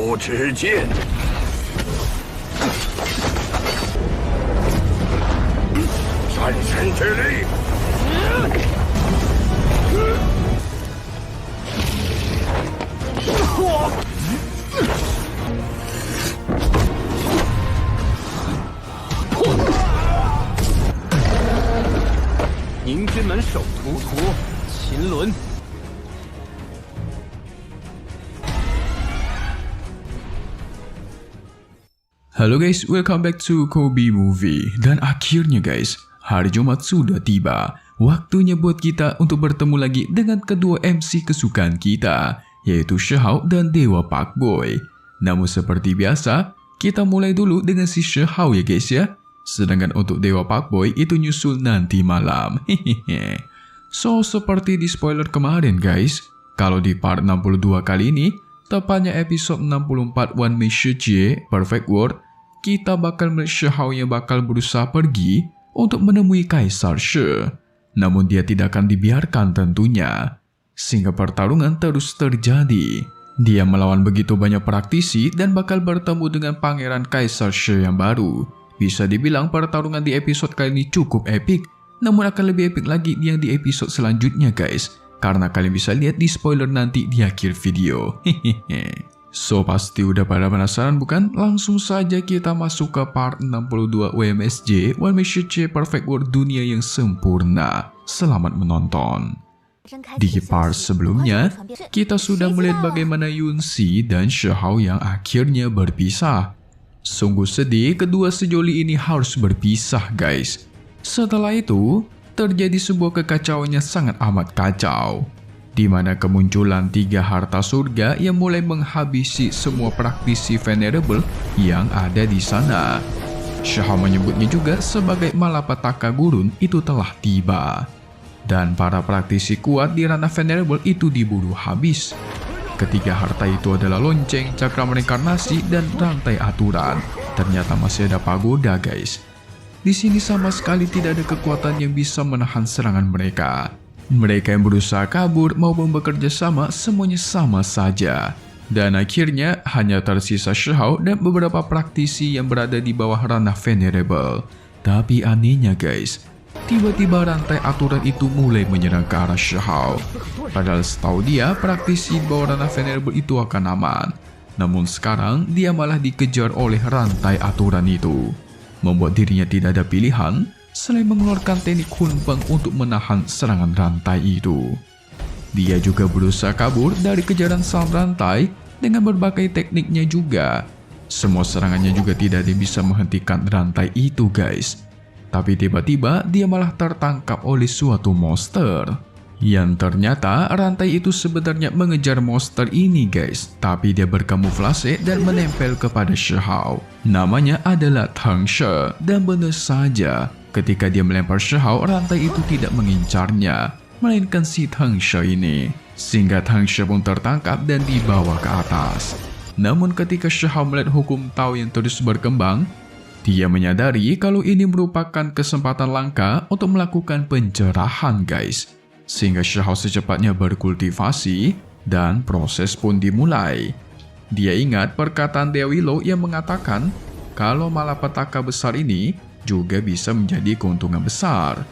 无之剑，战神之力。宁军门首屠秦伦。Halo guys, welcome back to Kobe Movie. Dan akhirnya guys, hari Jumat sudah tiba. Waktunya buat kita untuk bertemu lagi dengan kedua MC kesukaan kita, yaitu Shihao dan Dewa Pak Boy. Namun seperti biasa, kita mulai dulu dengan si Shihao ya guys ya. Sedangkan untuk Dewa Pak Boy itu nyusul nanti malam. So, seperti di spoiler kemarin guys, kalau di part 62 kali ini, tepatnya episode 64 One Man Shijie Perfect World, kita bakal melihat Shihao yang bakal berusaha pergi untuk menemui Kaisar She. Namun dia tidak akan dibiarkan tentunya. Sehingga pertarungan terus terjadi. Dia melawan begitu banyak praktisi dan bakal bertemu dengan Pangeran Kaisar She yang baru. Bisa dibilang pertarungan di episode kali ini cukup epik. Namun akan lebih epik lagi yang di episode selanjutnya guys. Karena kalian bisa lihat di spoiler nanti di akhir video. So, pasti udah pada penasaran bukan? Langsung saja kita masuk ke part 62 WMSJ One Man Shijie Perfect World Dunia yang Sempurna. Selamat menonton. Di part sebelumnya, kita sudah melihat bagaimana Yunxi dan Shihao yang akhirnya berpisah. Sungguh sedih kedua sejoli ini harus berpisah guys. Setelah itu, terjadi sebuah kekacauan yang sangat amat kacau, di mana kemunculan 3 harta surga yang mulai menghabisi semua praktisi venerable yang ada di sana. Shihao menyebutnya juga sebagai malapetaka gurun itu telah tiba. Dan para praktisi kuat di ranah venerable itu diburu habis. Ketiga harta itu adalah lonceng, cakram reinkarnasi, dan rantai aturan. Ternyata masih ada pagoda guys. Di sini sama sekali tidak ada kekuatan yang bisa menahan serangan mereka. Mereka yang berusaha kabur maupun bekerja sama semuanya sama saja. Dan akhirnya hanya tersisa Shihao dan beberapa praktisi yang berada di bawah ranah venerable. Tapi anehnya guys, tiba-tiba rantai aturan itu mulai menyerang ke arah Shihao. Padahal setahu dia praktisi di bawah ranah venerable itu akan aman. Namun sekarang dia malah dikejar oleh rantai aturan itu. Membuat dirinya tidak ada pilihan selain mengeluarkan teknik Hunpeng untuk menahan serangan rantai itu. Dia juga berusaha kabur dari kejaran sang rantai dengan berbagai tekniknya juga. Semua serangannya juga tidak ada yang bisa menghentikan rantai itu guys. Tapi tiba-tiba dia malah tertangkap oleh suatu monster. Yang ternyata rantai itu sebenarnya mengejar monster ini guys. Tapi dia berkamuflase dan menempel kepada Shihao. Namanya adalah Tang She. Dan benar saja, ketika dia melempar Shihao, rantai itu tidak mengincarnya, melainkan si Tang She ini. Sehingga Tang She pun tertangkap dan dibawa ke atas. Namun ketika Shihao melihat hukum Tao yang terus berkembang, dia menyadari kalau ini merupakan kesempatan langka untuk melakukan pencerahan guys. Sehingga Shihao secepatnya berkultivasi dan proses pun dimulai. Dia ingat perkataan Dewi Lo yang mengatakan kalau malapetaka besar ini juga bisa menjadi keuntungan besar.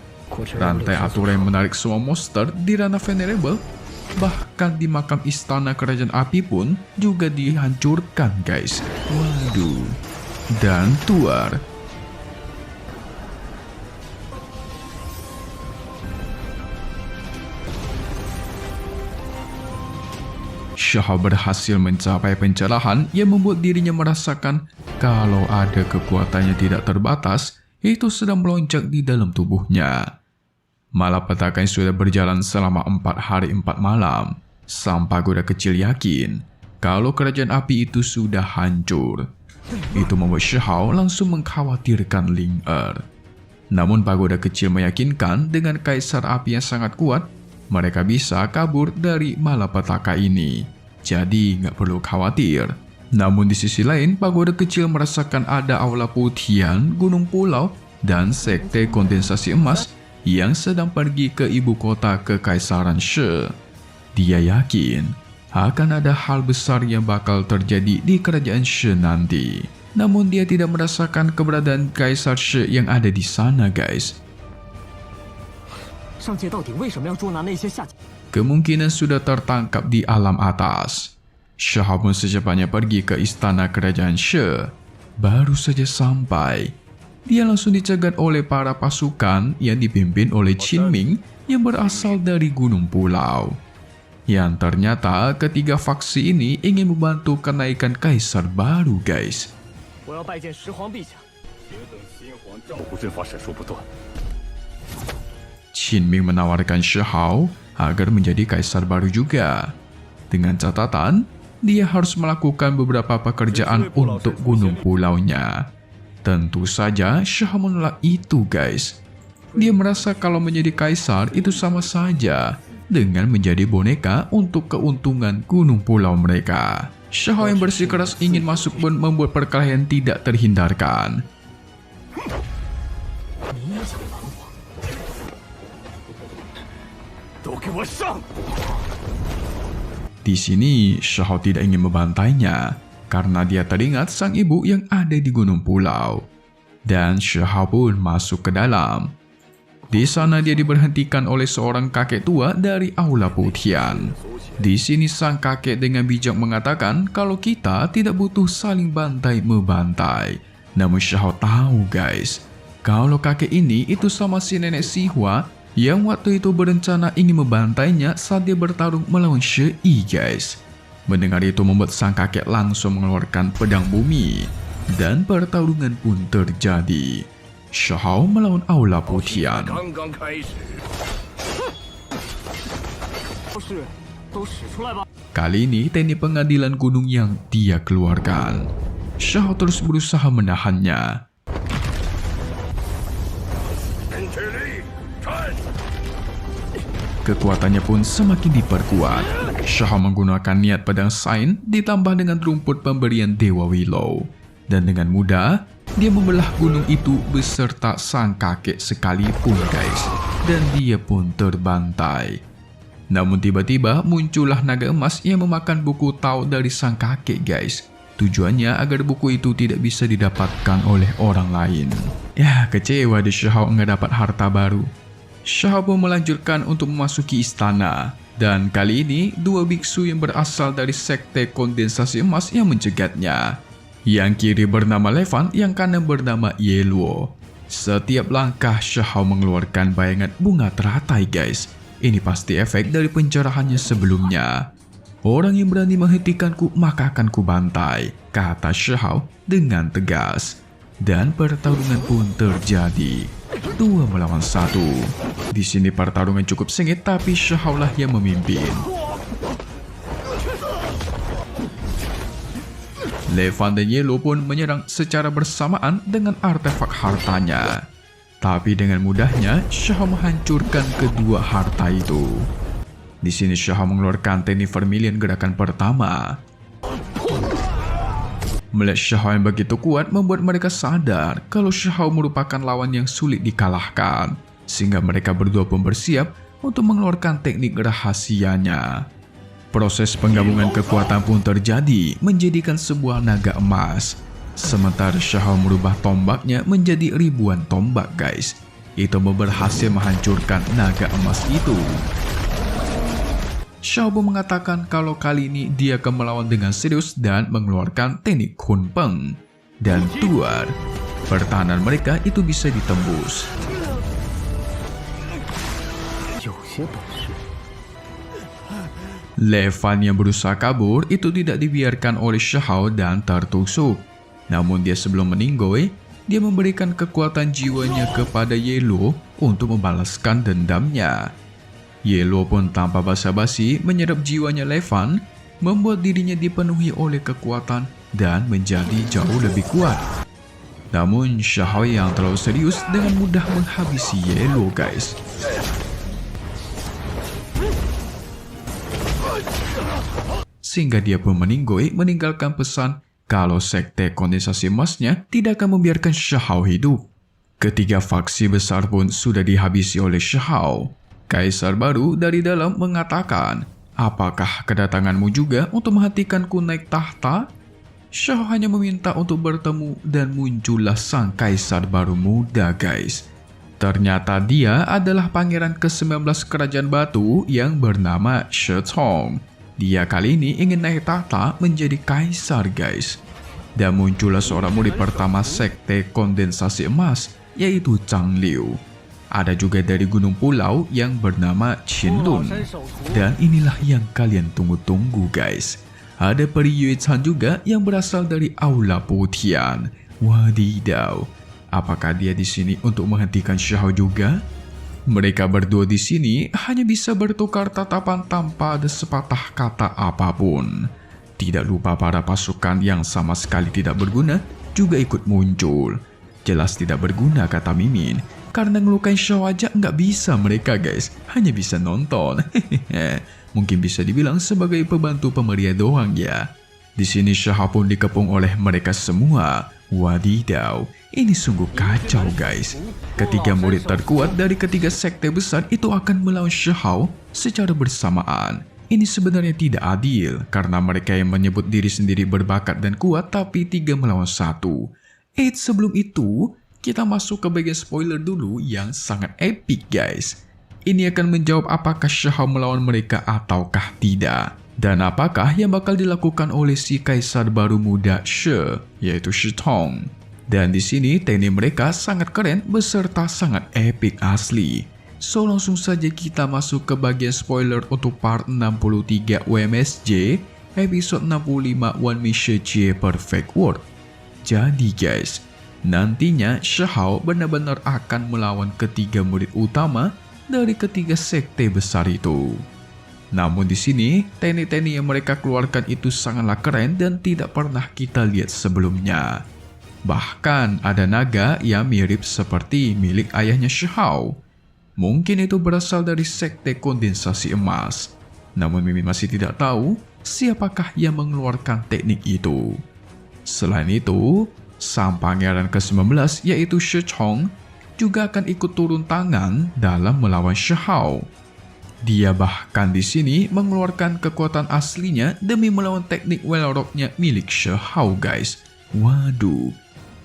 Rantai aturan yang menarik semua monster di ranah venerable, bahkan di makam istana kerajaan api pun juga dihancurkan guys. Waduh. Dan tuar. Shihao berhasil mencapai pencerahan yang membuat dirinya merasakan kalau ada kekuatannya tidak terbatas itu sedang melonjak di dalam tubuhnya. Malapetaka yang sudah berjalan selama 4 hari 4 malam, sang pagoda kecil yakin kalau kerajaan api itu sudah hancur. Itu membuat Shihao langsung mengkhawatirkan Ling Er. Namun pagoda kecil meyakinkan dengan kaisar api yang sangat kuat, mereka bisa kabur dari malapetaka ini. Jadi nggak perlu khawatir. Namun di sisi lain, pagoda kecil merasakan ada aula putihan, gunung pulau, dan sekte kondensasi emas yang sedang pergi ke ibu kota kekaisaran She. Dia yakin akan ada hal besar yang bakal terjadi di kerajaan She nanti. Namun dia tidak merasakan keberadaan Kaisar She yang ada di sana, guys. 上界到底为什么要捉拿那些下界？ Kemungkinan sudah tertangkap di alam atas. Shao pun secepatnya pergi ke istana kerajaan She. Baru saja sampai, dia langsung dicegat oleh para pasukan yang dipimpin oleh Qin Ming yang berasal dari Gunung Pulau. Yang ternyata ketiga faksi ini ingin membantu kenaikan kaisar baru, guys. 我要拜见十皇陛下。 Qin Ming menawarkan Shao agar menjadi kaisar baru juga. Dengan catatan, dia harus melakukan beberapa pekerjaan untuk Gunung Pulaunya. Tentu saja Shao menolak itu, guys. Dia merasa kalau menjadi kaisar itu sama saja dengan menjadi boneka untuk keuntungan Gunung Pulau mereka. Shao yang bersikeras ingin masuk pun membuat perkelahian tidak terhindarkan. Di sini, Shao tidak ingin membantainya karena dia teringat sang ibu yang ada di Gunung Pulau. Dan Shao pun masuk ke dalam. Di sana dia diberhentikan oleh seorang kakek tua dari Aula Putian. Di sini sang kakek dengan bijak mengatakan kalau kita tidak butuh saling bantai-membantai. Namun Shao tahu, guys, kalau kakek ini itu sama si nenek Xihua yang waktu itu berencana ingin membantainya saat dia bertarung melawan She Yi, guys. Mendengar itu membuat sang kakek langsung mengeluarkan pedang bumi. Dan pertarungan pun terjadi. Shao melawan Aula Putian. 刚刚开始。 Kali ini teknik pengadilan gunung yang dia keluarkan. Shao terus berusaha menahannya. Kekuatannya pun semakin diperkuat. Shao menggunakan niat pedang Sain ditambah dengan rumput pemberian Dewa Willow. Dan dengan mudah, dia membelah gunung itu beserta sang kakek sekalipun, guys. Dan dia pun terbantai. Namun tiba-tiba muncullah naga emas yang memakan buku Tao dari sang kakek, guys. Tujuannya agar buku itu tidak bisa didapatkan oleh orang lain. Ya, kecewa di Shao nggak dapat harta baru. Shao pun melanjutkan untuk memasuki istana. Dan kali ini, dua biksu yang berasal dari sekte kondensasi emas yang mencegatnya. Yang kiri bernama Levan, yang kanan bernama Yeluo. Setiap langkah Shao mengeluarkan bayangan bunga teratai, guys. Ini pasti efek dari pencerahannya sebelumnya. Orang yang berani menghentikanku maka akan kubantai, kata Shao dengan tegas. Dan pertarungan pun terjadi. 2 melawan 1. Di sini pertarungan cukup sengit tapi Shao lah yang memimpin. Levan dan Yellow pun menyerang secara bersamaan dengan artefak hartanya. Tapi dengan mudahnya Shao menghancurkan kedua harta itu. Di sini Shao mengeluarkan teknik Vermilion gerakan pertama. Melihat Shao yang begitu kuat membuat mereka sadar kalau Shao merupakan lawan yang sulit dikalahkan. Sehingga mereka berdua pun bersiap untuk mengeluarkan teknik rahasianya. Proses penggabungan kekuatan pun terjadi menjadikan sebuah naga emas. Sementara Shao merubah tombaknya menjadi ribuan tombak, guys. Itu berhasil menghancurkan naga emas itu. Shao pun mengatakan kalau kali ini dia akan melawan dengan serius dan mengeluarkan teknik Kun Peng. Dan tuar, pertahanan mereka itu bisa ditembus. Levan yang berusaha kabur itu tidak dibiarkan oleh Shao dan tertusuk. Namun dia sebelum meninggoy, dia memberikan kekuatan jiwanya kepada Yellow untuk membalaskan dendamnya. Yellow pun tanpa basa-basi menyerap jiwanya Levan, membuat dirinya dipenuhi oleh kekuatan dan menjadi jauh lebih kuat. Namun Shao yang terlalu serius dengan mudah menghabisi Yellow, guys. Sehingga dia pun meninggoy meninggalkan pesan kalau sekte kondensasi emasnya tidak akan membiarkan Shao hidup. Ketiga faksi besar pun sudah dihabisi oleh Shao. Kaisar baru dari dalam mengatakan Apakah kedatanganmu juga untuk menghentikanku naik tahta? Shao hanya meminta untuk bertemu dan muncullah sang kaisar baru muda guys. Ternyata dia adalah pangeran ke-19 kerajaan batu yang bernama Shitong. Dia kali ini ingin naik tahta menjadi kaisar guys. Dan muncullah seorang murid pertama sekte kondensasi emas yaitu Zhang Liu. Ada juga dari gunung pulau yang bernama Qinlun. Dan inilah yang kalian tunggu-tunggu guys. Ada peri Yue Chan juga yang berasal dari Aula Putian. Wadidaw. Apakah dia di sini untuk menghentikan Shao juga? Mereka berdua di sini hanya bisa bertukar tatapan tanpa ada sepatah kata apapun. Tidak lupa para pasukan yang sama sekali tidak berguna juga ikut muncul. Jelas tidak berguna kata Mimin. Karena ngelukain Shao aja nggak bisa mereka guys. Hanya bisa nonton. Mungkin bisa dibilang sebagai pembantu pemeria doang ya. Di sini Shao pun dikepung oleh mereka semua. Wadidaw, ini sungguh kacau guys. Ketiga murid terkuat dari ketiga sekte besar itu akan melawan Shao secara bersamaan. Ini sebenarnya tidak adil karena mereka yang menyebut diri sendiri berbakat dan kuat tapi 3 melawan 1. Sebelum itu, kita masuk ke bagian spoiler dulu yang sangat epic guys. Ini akan menjawab apakah Shao melawan mereka ataukah tidak. Dan apakah yang bakal dilakukan oleh si kaisar baru muda She, yaitu Shitong. Dan di sini teknik mereka sangat keren beserta sangat epic asli. So langsung saja kita masuk ke bagian spoiler untuk part 63 WMSJ episode 65 One Mission Jie Perfect World. Jadi guys, nantinya Shao benar-benar akan melawan ketiga murid utama dari ketiga sekte besar itu. Namun di sini, teknik-teknik yang mereka keluarkan itu sangatlah keren dan tidak pernah kita lihat sebelumnya. Bahkan ada naga yang mirip seperti milik ayahnya Shao. Mungkin itu berasal dari sekte kondensasi emas. Namun Mimin masih tidak tahu siapakah yang mengeluarkan teknik itu. Selain itu, sang pangeran ke-19 yaitu Shitong juga akan ikut turun tangan dalam melawan Shao. Dia bahkan di sini mengeluarkan kekuatan aslinya demi melawan teknik Well Rock-nya milik Shao guys. Waduh,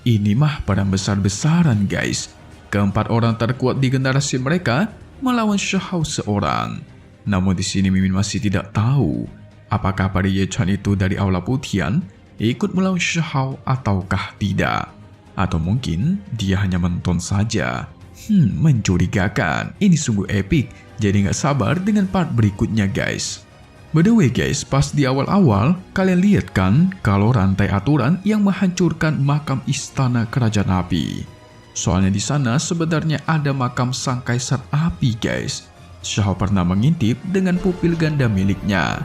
ini mah perang besar-besaran guys. Keempat orang terkuat di generasi mereka melawan Shao seorang. Namun di sini Mimin masih tidak tahu apakah peri Ye Chan itu dari Aula Putian ikut melawan Shao ataukah tidak. Atau mungkin dia hanya menonton saja. Mencurigakan. Ini sungguh epic. Jadi nggak sabar dengan part berikutnya guys. By the way guys, pas di awal-awal kalian lihat kan kalau rantai aturan yang menghancurkan makam istana kerajaan api. Soalnya di sana sebenarnya ada makam sang kaisar api guys. Shao pernah mengintip dengan pupil ganda miliknya.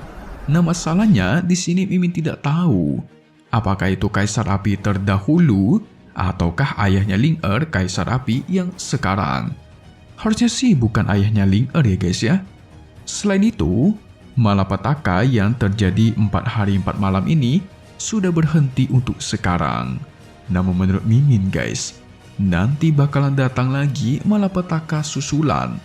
Nah masalahnya di sini Mimin tidak tahu apakah itu kaisar api terdahulu ataukah ayahnya Ling Er kaisar api yang sekarang. Harusnya sih bukan ayahnya Ling Er ya guys ya. Selain itu, malapetaka yang terjadi 4 hari 4 malam ini sudah berhenti untuk sekarang. Namun menurut Mimin guys, nanti bakalan datang lagi malapetaka susulan.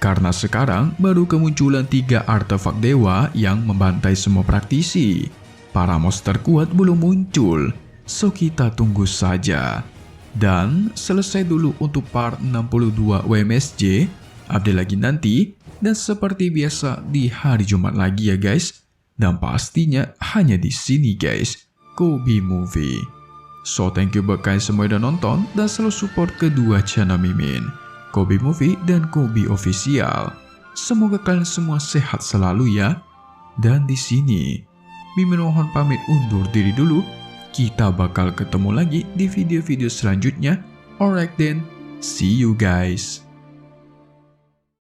Karena sekarang baru kemunculan 3 artefak dewa yang membantai semua praktisi. Para monster kuat belum muncul, so kita tunggu saja. Dan selesai dulu untuk part 62 WMSJ, update lagi nanti, dan seperti biasa di hari Jumat lagi ya guys. Dan pastinya hanya di sini guys, Kobe Movie. So thank you buat kalian semua yang udah nonton dan selalu support kedua channel Mimin, Kobe Movie dan Kobe Official. Semoga kalian semua sehat selalu ya. Dan di sini, Mimin mohon pamit undur diri dulu. Kita bakal ketemu lagi di video-video selanjutnya. Alright then, see you guys.